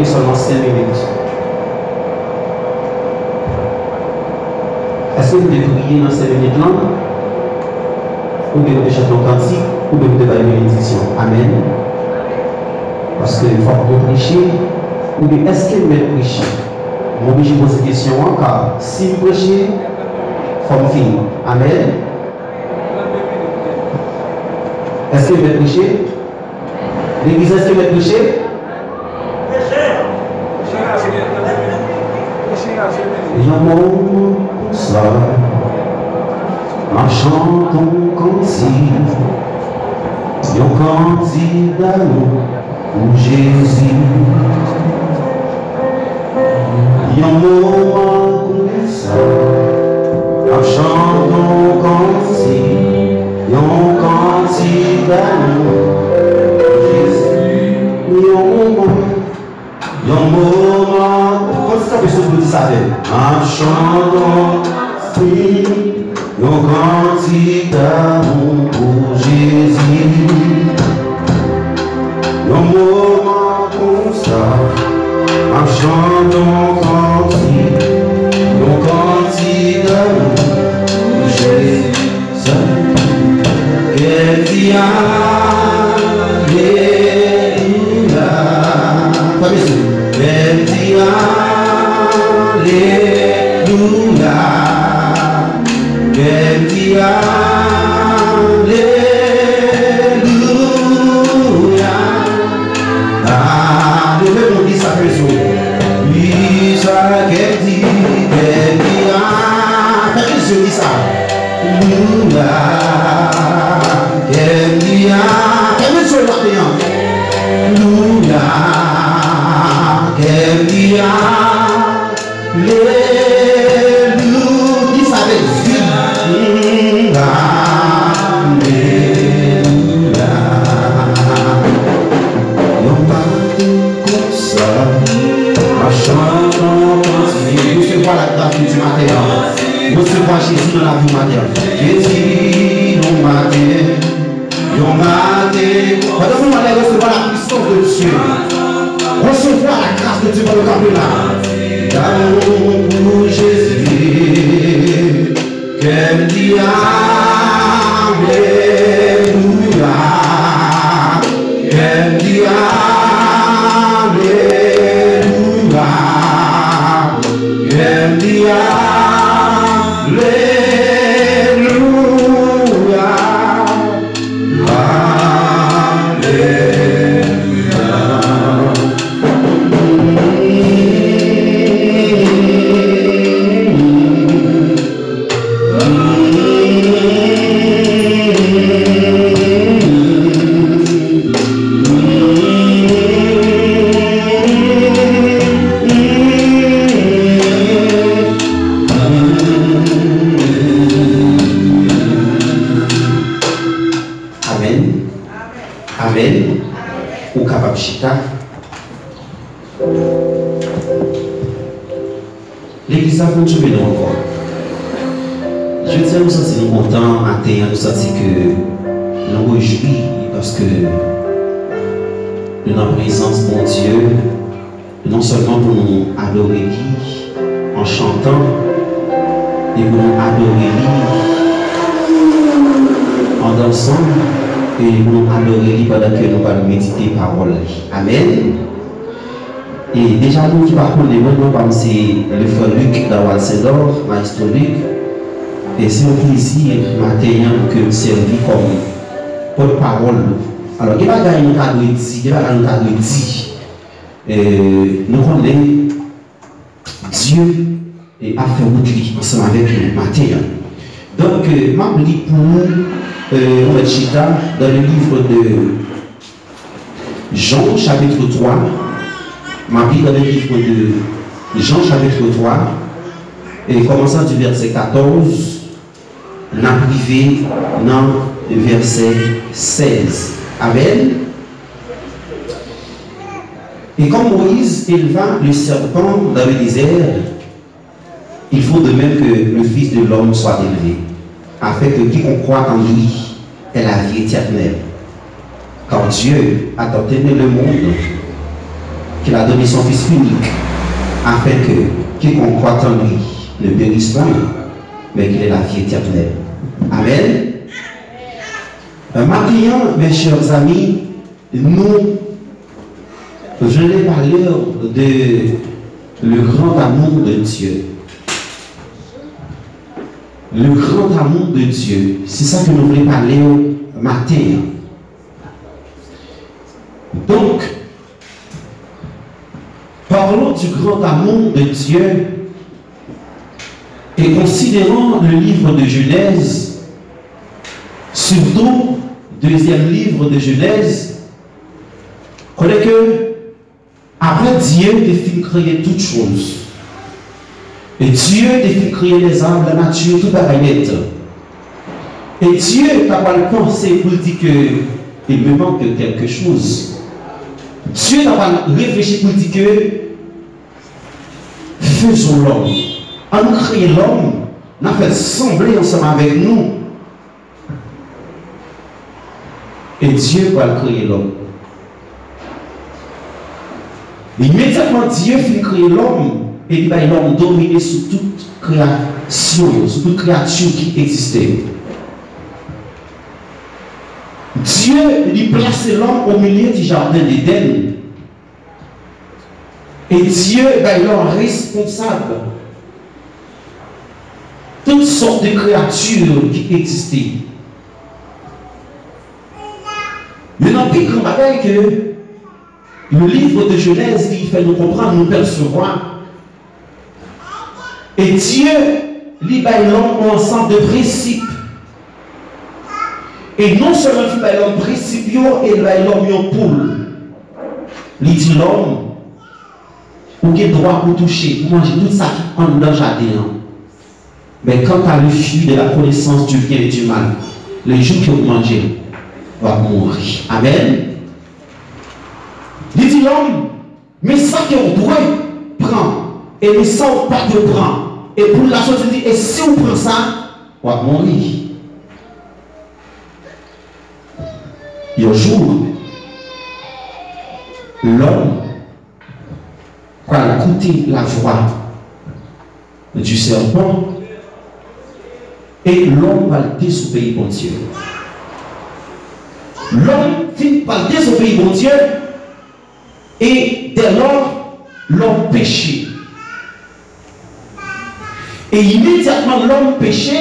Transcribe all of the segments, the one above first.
Seulement 5 minutes. Est-ce que vous pouvez prier dans 5 minutes là? Ou bien vous pouvez chanter un cantique, ou bien vous pouvez faire une bénédiction. Amen. Parce qu'il faut que vous prêchiez, ou bien est-ce que vous pouvez prêcher? Je vais obligé de poser cette question, car si vous prêchez, il faut me finir. Amen. Est-ce que vous pouvez prêcher? L'église, est-ce que vous pouvez prêcher? L'amour ça, marchant ton cantique, yon cantique d'amour pour Jésus. Yon moment comme ça, marchant ton cantique, yon cantique d'amour pour Jésus. Yon moment, comment ça fait ce que vous dites ça? En chantant, yon cantique d'amour pour Jésus. Yon moment comme ça, en chantant cantique, yon cantique d'amour pour Jésus. Quel dia, Alléluia, Alléluia. Ah, le même on dit ça que ça. Oui, ça qu'elle dit, qu'est-ce que je dis ça? Alléluia, Alléluia. Qu'est-ce que je dis ça? Alléluia, Alléluia. Recevoir Jésus dans la vie matérielle. Jésus, non matin, non matin. Pendant que vous allez recevoir la puissance de Dieu, recevoir la grâce de Dieu dans le campement. D'amour pour Jésus, quel diable, alléluia, quel diable, alléluia, quel diable. Alléluia, L'église a continué encore. Je tiens à nous sentir contents, à nous sentir que nous réjouis parce que nous sommes en présence de mon Dieu, non seulement pour nous adorer lui en chantant, mais pour nous adorer lui en dansant et pour nous adorer lui pendant que nous allons méditer parole. Amen. Et déjà, nous qui parlons de moi, c'est le frère Luc d'Awal-Sedor, maestro Luc. Et c'est un plaisir matin que nous servons comme porte-parole. Alors, il y a des gens qui ont dit, nous connaissons Dieu et a fait beaucoup ensemble avec nous matin. Donc, je lis pour nous, on va chita dans le livre de Jean, chapitre 3. Ma Bible dans le livre de Jean chapitre 3, et commençant du verset 14, on a privé dans le verset 16. Amen. Et comme Moïse éleva le serpent dans le désert, il faut de même que le Fils de l'homme soit élevé, afin que quiconque croit en lui ait la vie éternelle. Car Dieu a tant aimé le monde qu'il a donné son Fils unique, afin que quiconque croit en lui ne périsse point, mais qu'il ait la vie éternelle. Amen. Maintenant, mes chers amis, je vais parler de le grand amour de Dieu. Le grand amour de Dieu, c'est ça que nous voulons parler matin. Donc, parlons du grand amour de Dieu et considérons le livre de Genèse, surtout deuxième livre de Genèse. Connaît que après Dieu définit créer toutes choses. Et Dieu définit créer les arbres, la nature, tout à net. Et Dieu n'a pas le pensé pour dire qu'il me manque quelque chose. Dieu n'a pas réfléchi pour dire que faisons l'homme. En nous créer l'homme, on a fait sembler ensemble avec nous. Et Dieu va créer l'homme. Immédiatement, Dieu finit créer l'homme et il va l'homme dominer sur toute création, sur toute créature qui existait. Dieu lui place l'homme au milieu du jardin d'Éden. Et Dieu va l'homme responsable. Toutes sortes de créatures qui existaient. Maintenant, plus grand bagaille que le livre de Genèse, il fait nous comprendre, nous percevoir. Et Dieu, lui, va l'homme un ensemble de principes. Et non seulement il va l'homme principe, il va l'homme en poule. Il dit l'homme, ou qui droit pour toucher, pour manger tout ça qui est dans le jardin. Mais quant à le fruit de la connaissance du bien et du mal, le jour que vous mangez, va mourir. Amen. Il dit l'homme, mais ça que vous doit prendre, et mais ça vous pas de prendre. Et pour la chose, il dit, et si vous prenez ça, vous va mourir. Et un jour, l'homme va écouter la voix du serpent et l'homme va désobéir pour Dieu. L'homme finit par désobéir pour Dieu et dès lors, l'homme péché. Et immédiatement, l'homme péché,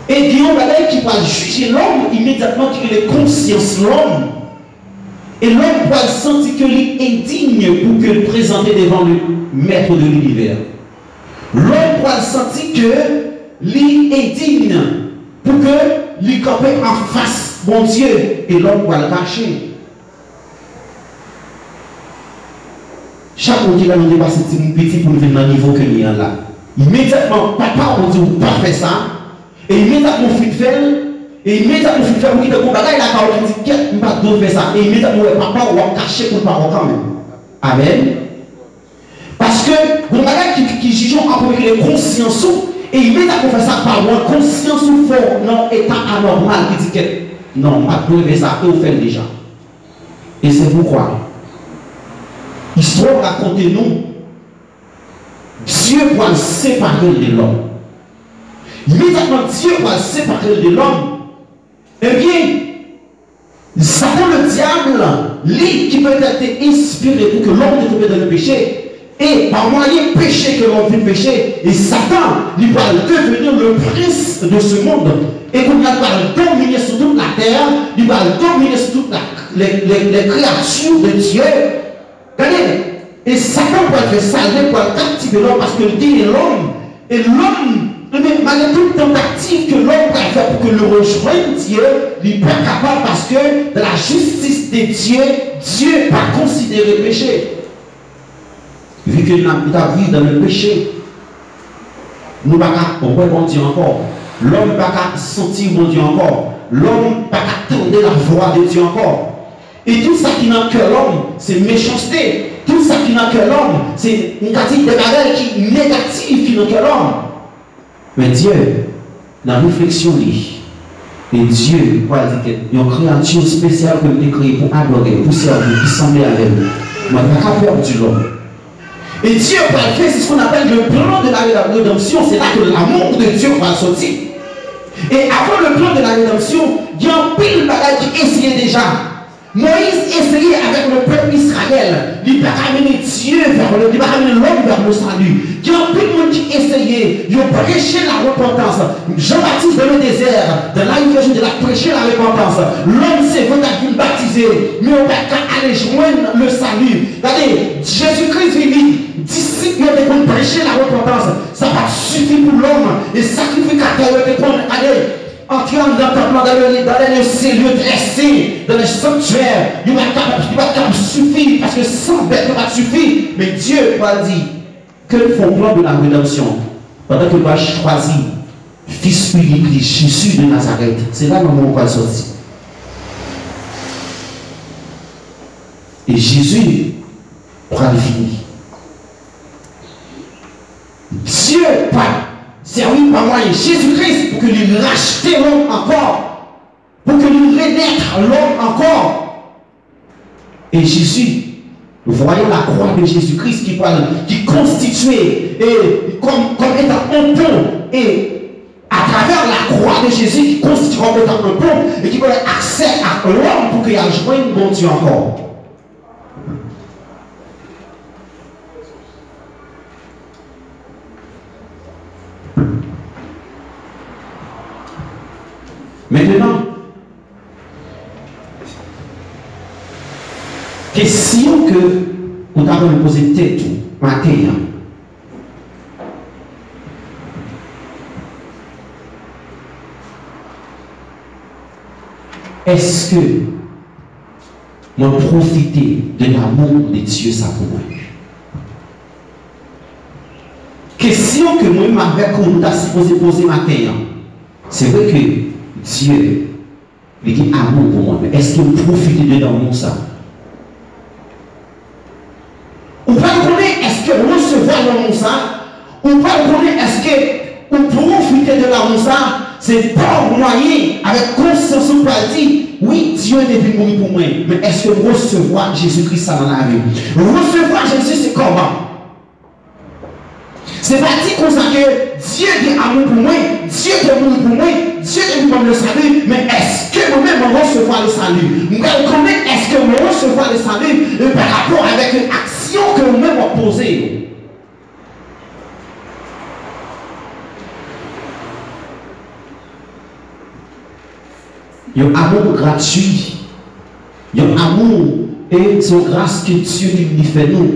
Et il y a un bagage qui va juger l'homme immédiatement, qui est conscience l'homme. Et l'homme va sentir que il est indigne pour que le présenter devant le maître de l'univers. L'homme va sentir que il est indigne pour que il campe en face de mon Dieu. Et l'homme va le cacher. Chaque fois qu'il a demandé à ce petit pour venir dans le niveau que il y a là. Immédiatement, papa, on dit, vous ne pouvez pas faire ça. Et immédiatement, il fait. Et immédiatement, il fait. Oui, de mon bagage, il a dit, qu'est-ce que je ne faire ça. Et immédiatement, papa, on va cacher pour le parent quand même. Amen. Parce que, mon bagage qui juge en premier les consciences, et immédiatement, on fait ça par moi, conscience ou fort, non, état anormal, qui dit que, non, pas de faire ça, et on fait déjà. Et c'est pourquoi. L'histoire raconte-nous. Dieu va séparer de l'homme. Immédiatement, Dieu va séparer de l'homme. Eh bien, Satan le diable, lui qui peut être inspiré pour que l'homme ne tombe dans le péché, et par moyen péché que l'homme fait pécher, et Satan, il va devenir le prince de ce monde. Et comme il va dominer sur toute la terre, il va dominer sur toutes les créatures de Dieu. Regardez, et Satan va faire ça, il va captiver l'homme parce qu'il dit l'homme. Et l'homme, malgré toute tentative que l'homme va faire pour que le rejoigne Dieu, il n'est pas capable parce que de la justice de Dieu, Dieu va considérer le péché. Vu que nous avons vécu dans le péché, nous ne pouvons pas bon Dieu encore. L'homme ne peut pas sentir mon Dieu encore. L'homme ne peut pas attendre la voix de Dieu encore. Et tout ça qui n'a que l'homme, c'est méchanceté. Tout ça qui n'a que l'homme, c'est une quantité de bagages qui négative qui n'a que l'homme. Mais Dieu, la réflexion, et Dieu, quoi dire qu'il y a une créature spéciale que nous créée pour adorer, pour servir, pour sembler avec nous. Mais on n'a pas peur du l'homme. Et Dieu va faire ce qu'on appelle le plan de la rédemption. C'est là que l'amour de Dieu va sortir. Et avant le plan de la rédemption, il y a un pile de bagages qui essayait déjà. Moïse essayait avec le peuple Israël. Il va amener Dieu vers le, il va amener l'homme vers le salut. Il y a un peu de monde qui essayait. Ils ont prêché la repentance. Jean-Baptiste dans le désert, de là il de la prêcher la repentance. L'homme s'est venu baptiser, mais on va aller joindre le salut. Regardez, Jésus-Christ vit, disciples de prêcher la repentance. Ça va suffire pour l'homme. Et sacrificateur de prendre, allez. Entrer dans les cellules dressées, dans les sanctuaires, il va suffire, parce que sans bête va suffire. Mais Dieu va dire que font plan de la rédemption, pendant qu'il va choisir fils unique de Jésus de Nazareth. C'est là que on va sortir. Et Jésus va le finir. Dieu va servi par moi Jésus-Christ pour que lui rachete l'homme encore, pour que lui renaître l'homme encore. Et Jésus, nous voyons la croix de Jésus-Christ qui constituait et comme étant un pont, et à travers la croix de Jésus qui constitue comme étant un pont et qui donne accès à l'homme pour qu'il rejoigne bon Dieu encore. Maintenant, question que nous avons posé tête matin. Est-ce que nous profiter de l'amour de Dieu ça pour moi? Question que moi m'avais supposé poser matin. C'est vrai que Dieu, il dit amour pour moi. Mais est-ce que vous profitez de l'amour ça? On peut connaître est-ce que recevoir l'amour ça? On peut connaître est-ce que vous profitez de l'amour ça? C'est pas moyen, avec conscience, on peut dire, oui, Dieu est venu mourir pour moi. Mais est-ce que recevoir Jésus-Christ ça dans la vie? Recevoir Jésus, c'est comment? C'est pas dit comme ça que Dieu dit amour pour moi, Dieu est mort pour moi, Dieu est pour le salut, mais est-ce que moi-même je recevoir le salut? Comment est-ce que je recevoir le salut par rapport avec une action que vous-même vous posez? un amour gratuit, un amour et son grâce que Dieu lui fait nous.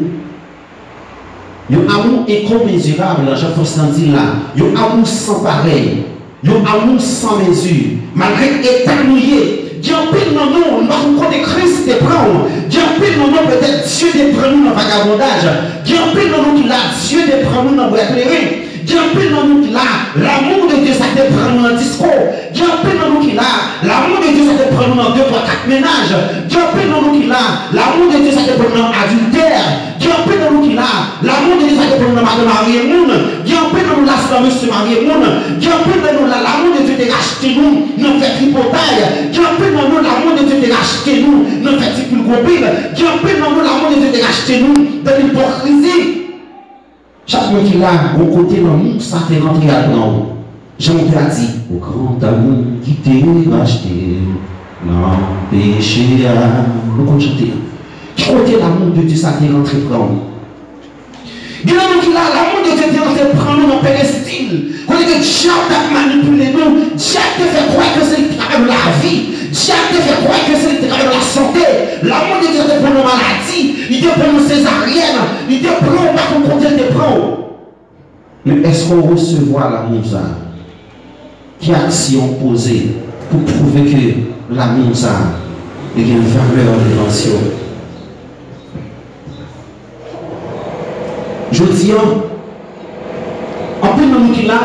Un amour incommensurable, Jean-François dit là, un amour sans pareil, un amour sans mesure, malgré état mouillé. Dieu pile dans nous, nous avons Christ de prendre. Dieu pile dans nous, peut-être Dieu de prendre nous dans le vagabondage. Dieu pile dans nous qui l'a, Dieu de prendre nous dans le éclairé. Dieu pile dans nous qui l'a, l'amour de Dieu ça te prend nous dans le discours. Dieu pile dans nous qui l'a, l'amour de Dieu ça te prend nous dans 2, 3, 4 ménages. Dieu pile dans nous qui l'a, l'amour de Dieu ça te prend nous dans adultère. Dieu pile dans nous qui l'a, l'amour de Dieu ça te prend nous dans madame mariée monde. Dieu pile dans nous là, c'est monsieur marié monde. Dieu pile dans nous là, l'amour de Dieu te racheté nous, nous fait tripotaille. Dieu pile dans nous l'amour de Dieu te racheté nous, nous fait plus compile. Dieu pile dans nous l'amour de Dieu te racheté nous dans l'hypocrisie. Chaque monde qui l'a, au côté dans nous, ça fait rentrer à nous. Jean-Pierre a dit, au grand amour qui t'est racheté, non, péché, nous comptons chanter. Qui côté l'amour de Dieu, ça t'est rentré pour nous. Il y a qui là, l'amour de Dieu t'est rentré pour nous dans Palestine. Quand il dit, Dieu t'a manipulé nous, Dieu t'a fait croire que c'est le travail de la vie, Dieu t'a fait croire que c'est le travail de la santé. L'amour de Dieu t'est pour nos maladies, il t'est pour nos césariennes, il t'est pour nous, pas qu'on compte, il t'est pour nous. Mais est-ce qu'on recevra l'amour ça? Quelle action posée pour prouver que l'amour ça a une valeur de dimension? Je dis, en plus de nous qui là,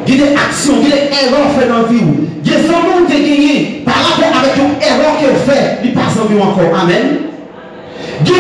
il y a des actions, il y a des erreurs faites dans la vie. Il y a des hommes qui ont gagné par rapport avec une erreur qu'ils ont fait, ils passent en vie encore. Amen. Il y a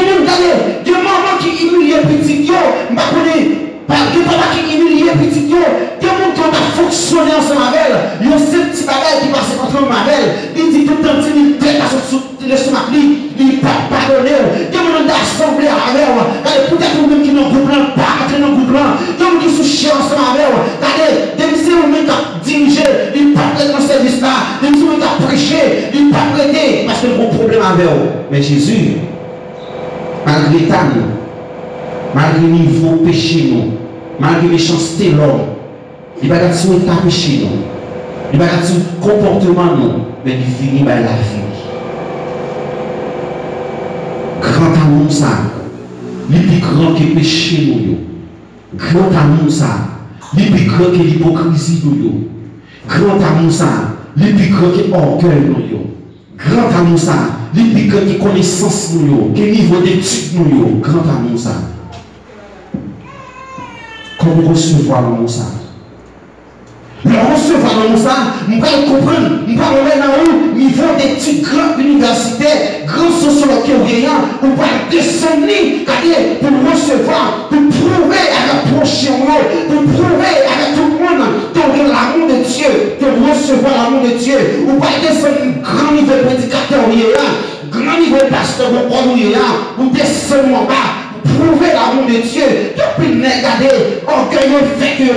des mamans qui humilient petit, yo, je ne connais pas. Il y a des papas qui humilient petit, yo. Il y a des gens qui ont fonctionné ensemble avec elle. Il y a ces petits bagages qui passent contre moi avec elle. Il dit tout le temps, il tête à son l'estomac, il ne peut pas pardonner. Il y a des gens qui ont assemblé avec elle. Peut-être même qui n'ont pas entré dans le groupe blanc. Il y a des gens qui sont chiés ensemble avec elle. Regardez, des messieurs qui ont dirigé, ils ne peuvent pas être dans ce service-là. Des messieurs qui ont prêché, ils ne peuvent pas prêter parce qu'ils ont un problème avec eux. Mais Jésus, malgré l'état, malgré le niveau péché, malgré la méchanceté de l'homme, il va garder son état péché, il va garder son comportement, mais il finit par la vie. Grand amour ça, il plus grand que le péché. Grand amour ça, il plus grand que l'hypocrisie. Grand amour ça, il plus grand que l'orgueil. Grand amour ça, il plus grand que connaissance, que niveau d'études. Grand amour ça. Comment recevoir l'amour ça? Le recevoir l'amour ça, nous allons comprendre, nous allons aller dans le niveau d'études grand universitaire, grand sociologue ou pas descendre, pour recevoir, pour prouver avec le prochain, pour prouver avec tout le monde que l'amour de Dieu, pour recevoir l'amour de Dieu, ou pas descendre un grand niveau de prédicateur, grand niveau de pasteur, ou descendre en bas. Prouver l'amour de Dieu, tu peux regarder, orgueil fait que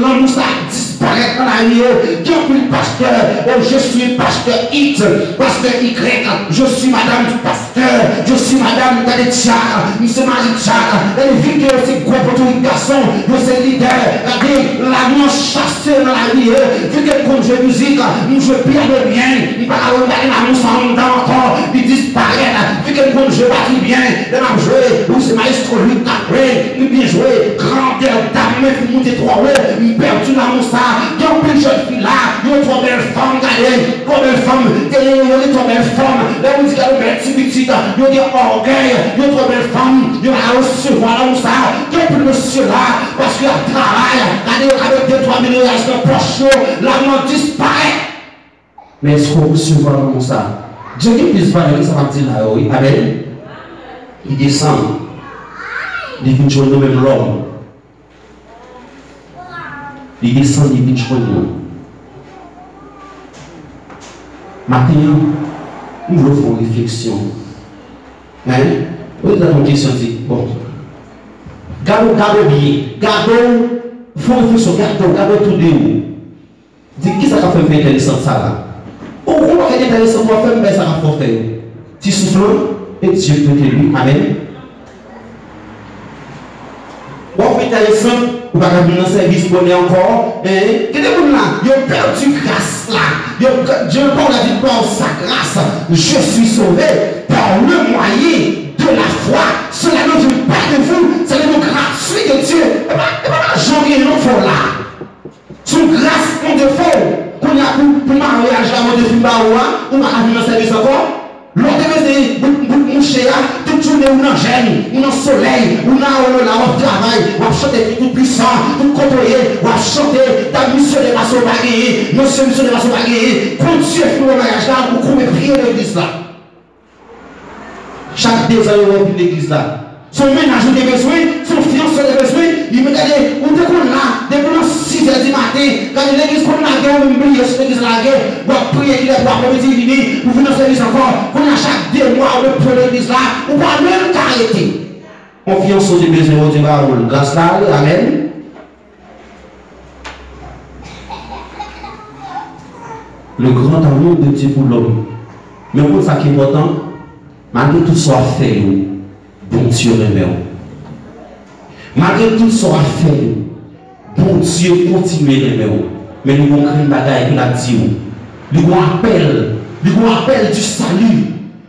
l'amour ça disparaît dans la vie. Tu peux pasteur, oh je suis pasteur X, pasteur Y, je suis madame du pasteur, je suis madame de Tchak, monsieur Marie Tchak, et vu que c'est quoi pour tous les garçons, c'est leader, regardez, l'amour chassé dans la vie, vu que quand je musique, nous je perds bien, il va regarder l'amour sans encore, il disparaît, vu que quand je bâtis bien, il va jouer, c'est maestro lui après, il bien joué, grandeur dame, il monte 3 ouais, il perdu l'amour ça, il y a une jeune fille là, il y a 3 belles femmes, regardez, 3 belles femmes, il y a 3 belles femmes, là on dit qu'il y a une belle petite, il y a orgueil, il y a 3 belles femmes, il y a recevoir l'amour ça, il y a plus monsieur là, parce qu'il y a travail, regardez, avec 2-3 millions de poches, l'amour disparaît. Mais est-ce qu'on recevoir l'amour ça? Dieu qui puisse parler, ça va dire là, oui, amen. Il descend. Il vient joindre même l'homme. Il descend, il vient joindre nous. Maintenant, nous voulons faire une réflexion. Hein? Vous avez une question, bon. Gardons bien. Gardons, faut réfléchir, gardons tout de vous. Dites qui ça va faire intéressant ça là? Pourquoi est intéressant pour faire, mais ça va faire. Tu souffles et Dieu peut t'aider. Amen. Bon, intéressant, vous ne pouvez pas faire un service bonnet encore. Qu'est-ce que vous avez là? Vous avez perdu grâce là. Dieu Paul a dit par sa grâce, je suis sauvé par le moyen de la foi. Cela ne vient pas de vous, c'est le gratuit de Dieu. Et pas l'argent qui est non fort là. Sous grâce, on défaut. Qu'on a pour mariage avant de faire on va aller dans le service encore. L'autre est mon cher, toute journée on a gêne, on a soleil, on a travail, on a chanté tout puissant, tout contrôlé, on a chanté, ta mission de la sauvagerie, notre mission de la sauvagerie, quand Dieu fait le mariage là, on peut prier l'église là. Chaque 2 ans, on va l'église là. Son ménage a des besoins, son fiancé a des besoins, il me dit, on te connaît là, depuis 6 h du matin, quand l'église qu'on a guerre, on brille sur l'église la guerre, on va prier qu'il est pour après-midi venir, pour venir au service encore, qu'on a chaque 2 mois, on peut l'église là, on va même arrêter. Confiance aux besoins, on dit, grâce là, amen. Le grand amour de Dieu pour l'homme. Mais pour ça qui est important, malgré tout soit fait, bon Dieu remet. Malgré tout soit fait, bon Dieu continue à remettre. Mais nous avons créé une bagaille qu'il a dit. Nous avons appel du salut.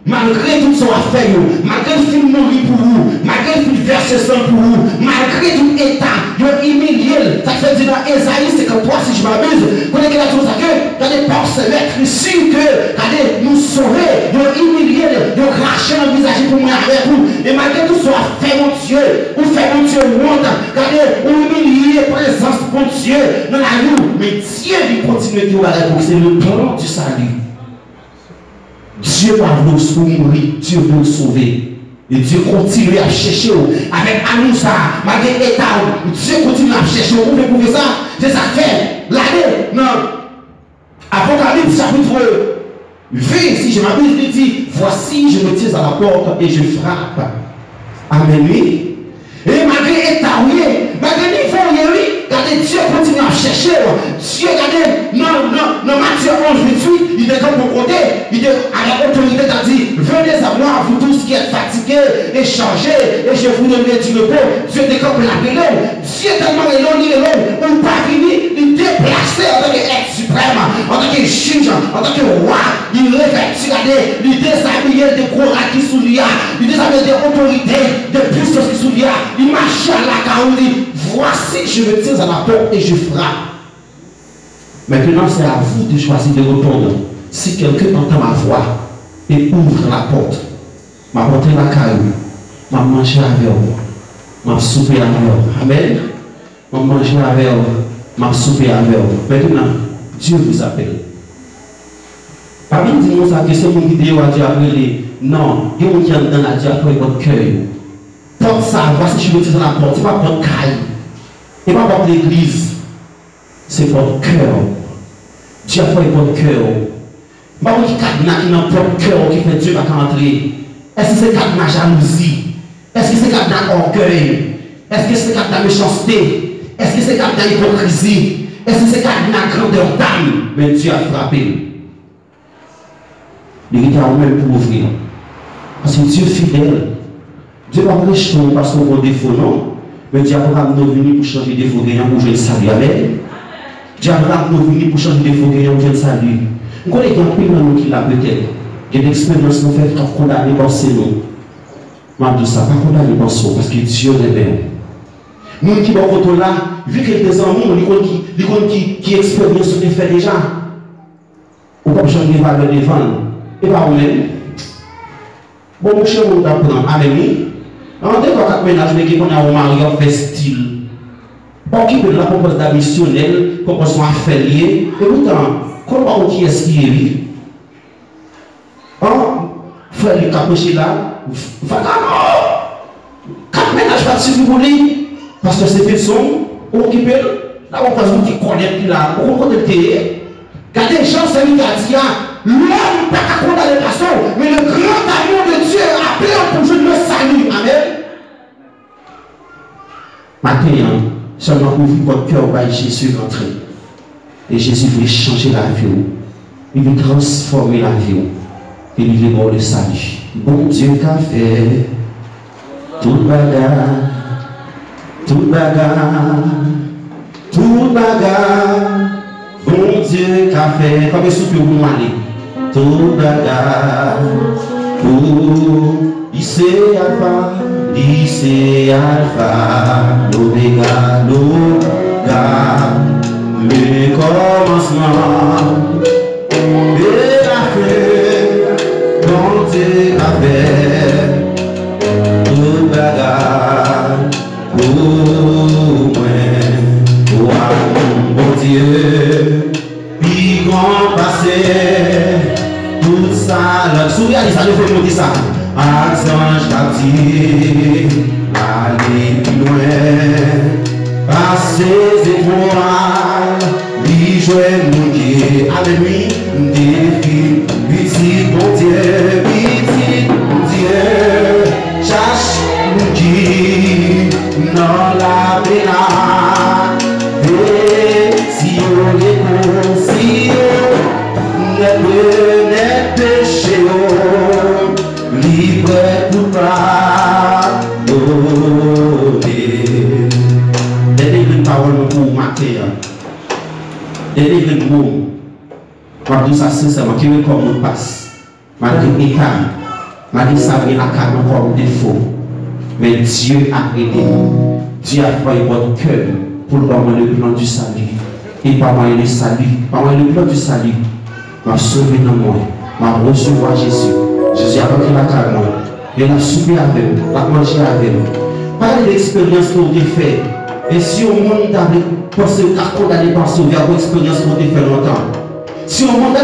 Malgré tout soit fait, malgré le film mourir pour vous, malgré le verset sang pour vous, malgré tout état, vous humilié. Ça fait dire dans Esaïe 53, si je m'abuse, vous connaissez la chose à que, regardez, par ce maître ici, que, regardez, nous sauver, vous humilié, vous cracher dans le visage pour moi avec vous. Et malgré tout soit fait, mon Dieu, vous faites mon Dieu honte, regardez, vous humilié, présence, mon Dieu, dans la rue. Mais Dieu, il continue de vous arrêter, c'est le plan du salut. Dieu va vous mourir, Dieu veut vous sauver. Et Dieu continue à chercher avec amour ça, malgré l'état. Dieu continue à chercher. Vous pouvez prouver ça? C'est ça fait. L'année, non. Apocalypse chapitre 20, si je m'abuse, il dit, voici, je me tiens à la porte et je frappe. Amen, oui. Et malgré l'état, oui, malgré les fonds, oui, regardez, Dieu continue à chercher. Dieu, regardez, non, Matthieu 11, 28, il est comme mon côté, il est à la autorité, il a dit, venez à moi, vous tous qui êtes fatigués et chargés, et je vous donnerai du repos. Dieu découpe la vélo. Dieu tellement est long, on pas fini, il déplace en tant qu'être suprême, en tant que juge, en tant que roi, il revêtit, regardez, il déshabille des courants qui sous lui, il déshabille des autorités, des puissances qui sous lui, il marche à la caroline. Voici, je me tiens à la porte et je frappe. Maintenant, c'est à vous de choisir de répondre. Si quelqu'un entend ma voix et ouvre la porte, m'a porté la caillou, m'a mangé avec vous, m'a soupé avec vous. Amen. M'a mangé avec vous, m'a soupé avec vous. Maintenant, Dieu vous appelle. Parmi nous, ça que c'est mon vidéo à Dieu appelé. Non, il y a un qui est dans la Dieu après votre cœur. Porte ça, voici, je me tiens à la porte. Ce n'est pas votre caille. Ce n'est pas votre l'église. C'est votre cœur. Dieu a fait votre cœur. Pas un cadenas qui est dans votre cœur qui fait Dieu va entrer. Est-ce que c'est cadenas jalousie? Est-ce que c'est cadenas orgueil? Est-ce que c'est cadenas méchanceté? Est-ce que c'est cadenas hypocrisie? Est-ce que c'est cadenas grandeur d'âme? Mais Dieu a frappé. Il est à même pour ouvrir. Parce que Dieu est fidèle. Dieu va pas rejeter parce qu'on a des défauts, non. Mais Dieu a pas nous venir pour changer des défauts gagnants pour jouer le salut. Amen. Dieu a pas nous venir pour changer des défauts gagnants pour jouer le salut. Nous connaissons un peu dans nous qui l'a peut-être. Il y a des expériences nous fait condamner par ces noms. Moi, de ça, pas condamner par ça, parce que Dieu est bien. Nous qui vont autour là, vu qu'il y a des amours, qui expérimentent ce qu'il fait déjà. On peut changer les valeurs devant. Et pas vous-même. Bon, mon cher, on apprend. Amen. On dit qu'on a ménage, mais qu'on a un mari en fait style. On qui peut la propose d'additionnel, proposition affiliée. Et pourtant, comment on qui est-ce qui est lui? Frère, il capoché là. Quatre ménages pas suffire pour lui. Parce que c'est personne, on qui peut. Là, on passe qui connaît là. On connaît le thé. Regardez, Jean, c'est lui qui a dit, l'homme n'a pas condamné personne, mais le grand amour de Dieu a appelé pour jouer le salut. Amen. Maintenant, seulement pour vous, votre cœur va Jésus rentrer. Et Jésus veut changer la vie. Il veut transformer la vie. Et il veut voir le salut. Bon Dieu qu'a fait tout bagarre, tout bagarre, tout bagarre. Bon Dieu qui a fait, comme soupe pour nous aller. Tout bagarre, il c'est Alpha, l'Oméga, le commencement, et la fin, bon Dieu qui a fait, tout bagarre, pour moi, bon Dieu, puis grand passé. Tout ça, là, souviens, ça nous fait monter ça. Archange captif, aller plus loin. Par ses étoiles, lui jouer mon Dieu. Avec lui, défi, petit bon Dieu, cherche mon Dieu dans la pénale. Et si on est conscient, ne péché, libre pour pardonner. Délivre parole pour marquer. Délivre le mot. Quand tout ça sincèrement, qui veut comme nous passe. Malgré les cas, malgré ça, il y a encore défaut. Mais Dieu a aidé. Dieu a fait votre cœur pour le plan du salut. Et par moi le salut, par moi le plan du salut. M'a sauvé dans moi, m'a recevoir Jésus. Jésus a pris la carne, il a soupé avec nous, il a mangé avec nous. Pas l'expérience qu'on a fait. Et si au monde avait pensé qu'à condamner par sauver, à l'expérience qu'on a fait longtemps. Si au monde n'a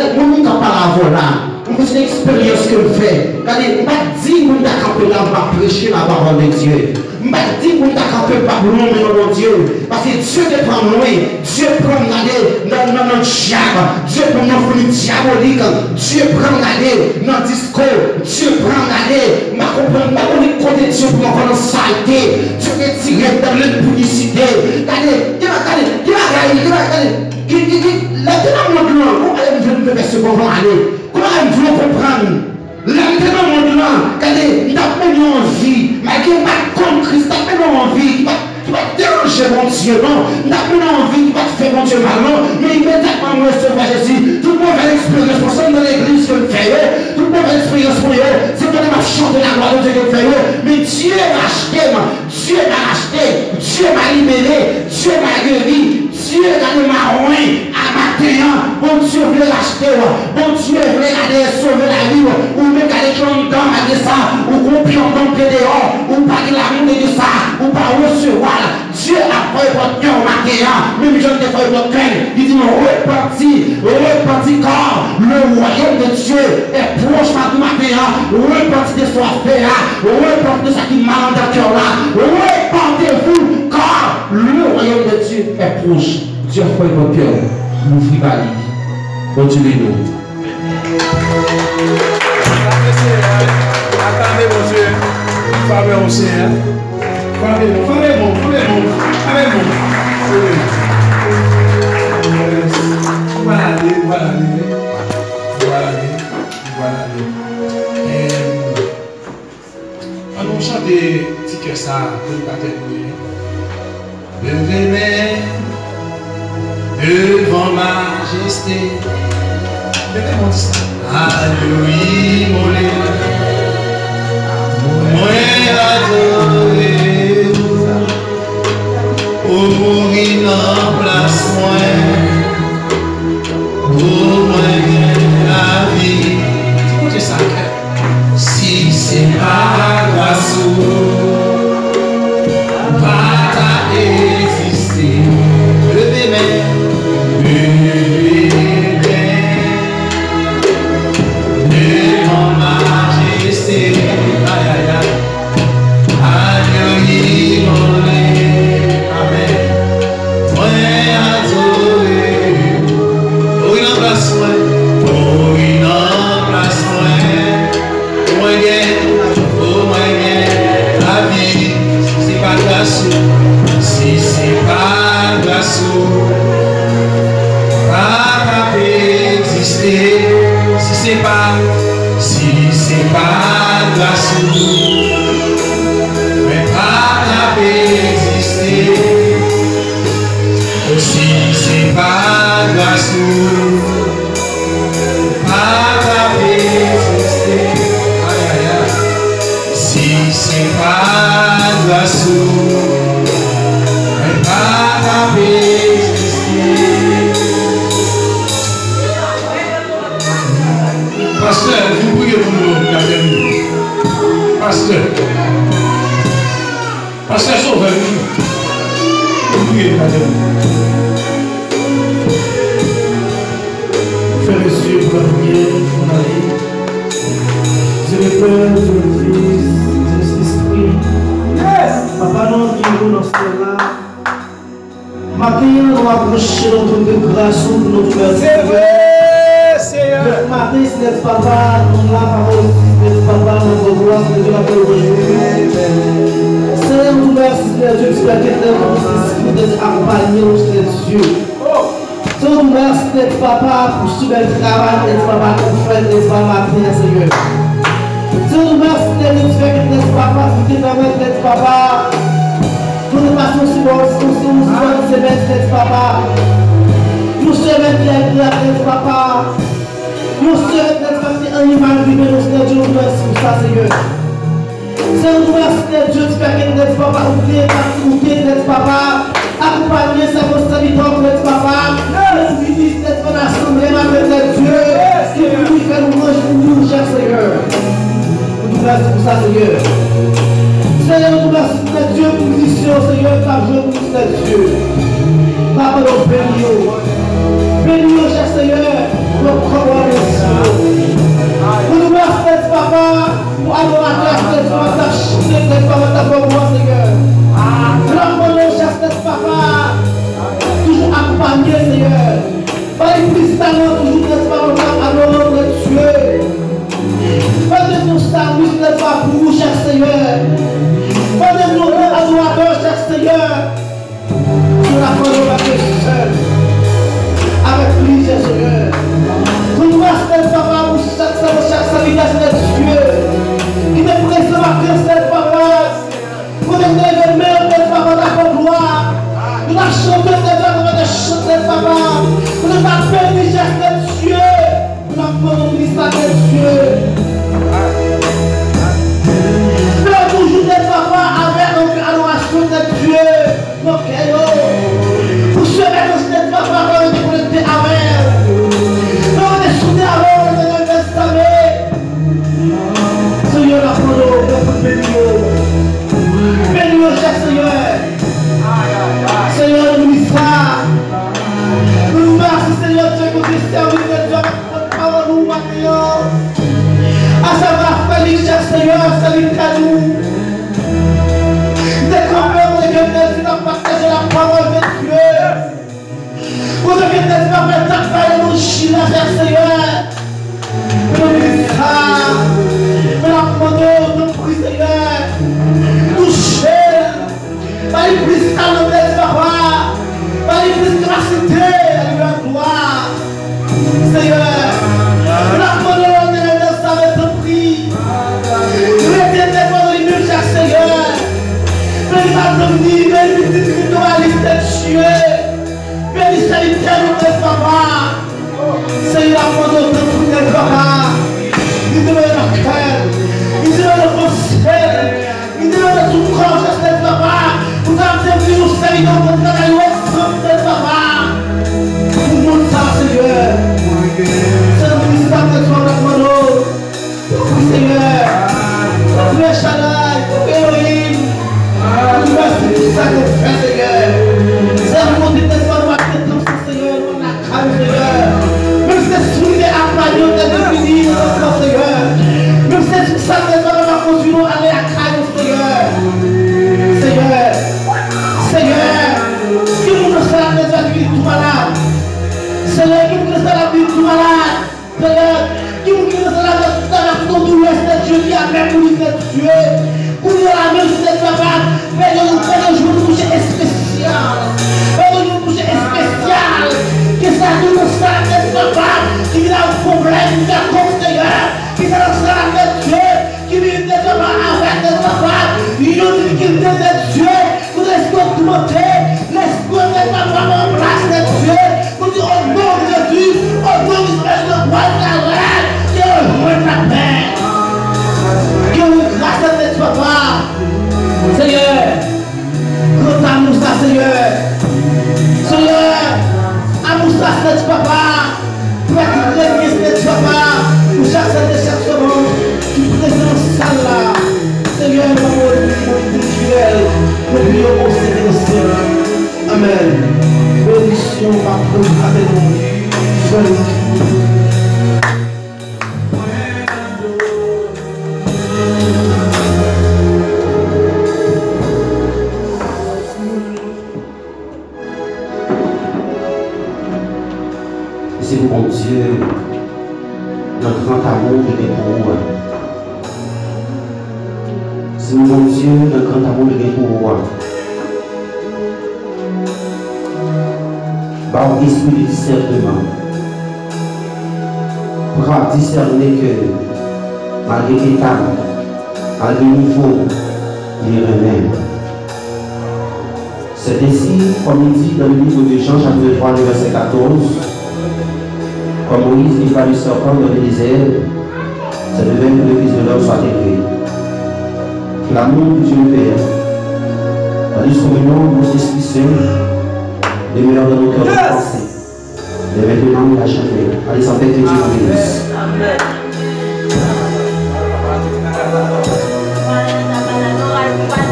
pas la là, on fait une expérience que fait. Regardez, m'a dit qu'on a campé là, va prêcher la parole de Dieu. M'a dit qu'on a campé par loin de Dieu. Parce que Dieu te prend loin. Dieu prend regarder dans le diable. Dieu prend dans le diabolique. Dieu prend regarder dans le discours. Dieu prend regarder. Ma comprendre, ma connaître côté Dieu pour encore dans saleté. Dieu est tiré dans l'impunicité. Regardez, comment elle comprendre? Maintenant, maintenant, regardez, il a fait une envie, mais il n'a pas contre Christ, il a fait une envie, tu vas déranger mon Dieu, non? Il a fait une envie, tu vas te faire mon Dieu mal, non? Mais immédiatement, moi, je vais Jésus, toute mauvaise expérience, pour ça, dans l'église que je fais, toute mauvaise expérience pour eux, c'est que je chante la gloire de Dieu que je fais, mais Dieu m'a acheté, Dieu m'a acheté, Dieu m'a libéré, Dieu m'a guéri, Dieu m'a ruiné à matin, bon Dieu veut l'acheter, bon Dieu veut aller sauver la vie, ou même qu'elle est dans le ça, ou confiant dans le dehors, ou pas de l'amour de ça, ou pas recevoir. Dieu a fait votre cœur au matin, même je ne t'ai pas votre cœur. Il dit reparti, car le royaume de Dieu est proche du matin. Reparti de ce fait, reparti de ce qui m'a dans le cœur là. Repartez-vous, car le royaume de Dieu est proche. Dieu a fait votre cœur. L'ouvrir la vie. Continuez-nous. Attendez, mon Dieu. Fameux au Seigneur. Fameux. Voilà. Allons chanter petit que ça, pour catégorie. Levez-les devant majesté. Levez-moi ça. Alléluia, moi adoré, pour mourir en place moi, pour moi la vie. Écoutez ça, si c'est pas grâce pas à exister, levez-moi. Si c'est pas grâce pas exister, si c'est pas grâce mais pas exister, si c'est pas grâce pas résister. Aïe aïe aïe. Si c'est pas la source, pas résister. Pasteur, vous priez pour nous, Pasteur. Pasteur Sauveur, vous priez pour nous. Frères et sœurs, pour la prière, mon ami. Dieu le Père, Dieu le Fils, Dieu l'Esprit. Papa, nous qui dans ce temps-là. Matin, nous approchons notre de grâce pour notre Père. C'est vrai, Seigneur. Le matin, c'est notre papa, nous la parole, c'est notre papa, notre gloire, c'est Dieu la paix aujourd'hui. Seigneur, nous merci, Dieu, j'espère que nous sommes d'être accompagnés, Seigneur Dieu. Seigneur, nous merci d'être papa pour ce bel travail, d'être papa pour faire, d'être papa matin, Seigneur. Seigneur, nous merci d'être papa, pour te permettre d'être papa. Pour nous passer aussi bon, c'est d'être papa. Nous sommes d'être papa. Nous sommes d'être animal vivant, nous sommes Dieu, nous merci pour ça, Seigneur. Seigneur, nous merci d'être Dieu, tu fais d'être papa, ou d'être papa. Accompagner sa responsabilité pour être papa. Le ministre d'être en assemblée, ma d'être Dieu. Et puis, faire nous manger pour nous, cher Seigneur. Nous merci pour ça, Seigneur. Seigneur, nous merci pour notre Dieu, pour mission, Seigneur, par jour pour notre Dieu. Papa, nous bénissons. Bénissons, cher Seigneur, pour croire les cieux. Nous merci d'être papa, pour adorateur, d'être papa, d'être papa, d'être papa, Seigneur. Rappelons, cher papa, toujours accompagné, Seigneur. Pas une prise talent, toujours d'être papa, adorer notre Dieu. Pas de nous salut, d'être papa pour vous, cher Seigneur. Pas de nous adorateurs, cher Seigneur. Nous la prenons avec seul. Avec plaisir, Seigneur. Nous merci, papa, pour chaque salutation de Dieu. Il est présent à Christ, papa. Pour nous lever d'être papa dans la gloire. Nous la chanter de chanter, papa. Pour nous appeler les gestes de Dieu. Nous la prenons l'histoire de Dieu. Faire toujours d'être papa avec notre adoration de Dieu. Nos cœurs. Pour se mettre d'être papa pour nous connecter avec. Pour nous soutenir avec le Nouveau Testament. Seigneur, la prenons, notre béni. Bénis-nous, cher Seigneur. Seigneur, nous sommes. Nous merci, Seigneur, Dieu, que tu servis de Dieu avec notre parole, nous maintenant. À savoir, Félix, cher Seigneur, salut à nous. Dès qu'on peut, on est bien de partager la parole de Dieu. On est bien de permettre de faire nos chines, cher Seigneur. Nous sommes. Nous la prenons, nous prions, Seigneur. Pas les plus talents de papa, pas les plus gracité, la gloire. Seigneur, la colonne de la avec ton prix. Retenez pour lui-même, cher Seigneur. Bénis ma famille, bénis les ritualistes de Dieu. Bénis les talents de papa. Seigneur, la colonne de papa. Il te met le cœur, il te met le conseil, il te met le tout corps, cher papa. Nous avons vu nous servir dans notre travail, nous sommes des papas. Nous nous sommes, Seigneur. C'est le ministère de toi, notre nom. Oui, Seigneur. Tu es Shaddai, tu es Elohim. Nous merci pour ça que tu fais, Seigneur. C'est le monde de tes femmes, Seigneur, on a calme, Seigneur. Même si c'est soumis à Mario, tu es défini, Seigneur. Même si c'est ça que tu vas continuer à aller à calme, Seigneur. Seigneur. Seigneur, qui nous laisse la vie de tout malade. Seigneur, qui nous laisse la vie de tout malade. Seigneur, qui nous laisse la douleur de Dieu qui a même pour lui d'être tué. Pour nous la même si c'est capable. Mais nous nous toucher spécial. Nous toucher spécial. Que ça nous ça d'être capable. Qui a un problème de Seigneur. Qui a la tête de Dieu. Qui vit d'être capable avec d'être capable. Il nous dit qu'il est de Dieu. Laisse-moi augmenter, laisse-moi mettre ma femme en place de Dieu, pour dire au nom de Dieu. fait nous jeunes. C'est mon Dieu, notre grand amour de pour c'est mon Dieu, notre grand amour de pour par l'esprit de discernement, pour discerner que malgré l'état, malgré le niveau, il est remède. C'est ainsi, comme il dit dans le livre de Jean, chapitre 3, verset 14, comme Moïse livra le serpent dans le désert, c'est de même que le Fils de l'homme soit élevé. Que l'amour de Dieu le Père, la discommunion de notre Esprit Saint, demeure dans nos cœurs de pensée, mais maintenant et à jamais. Allez, sans fait que Dieu vous bénisse. Amen.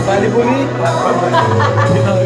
Vale bonito.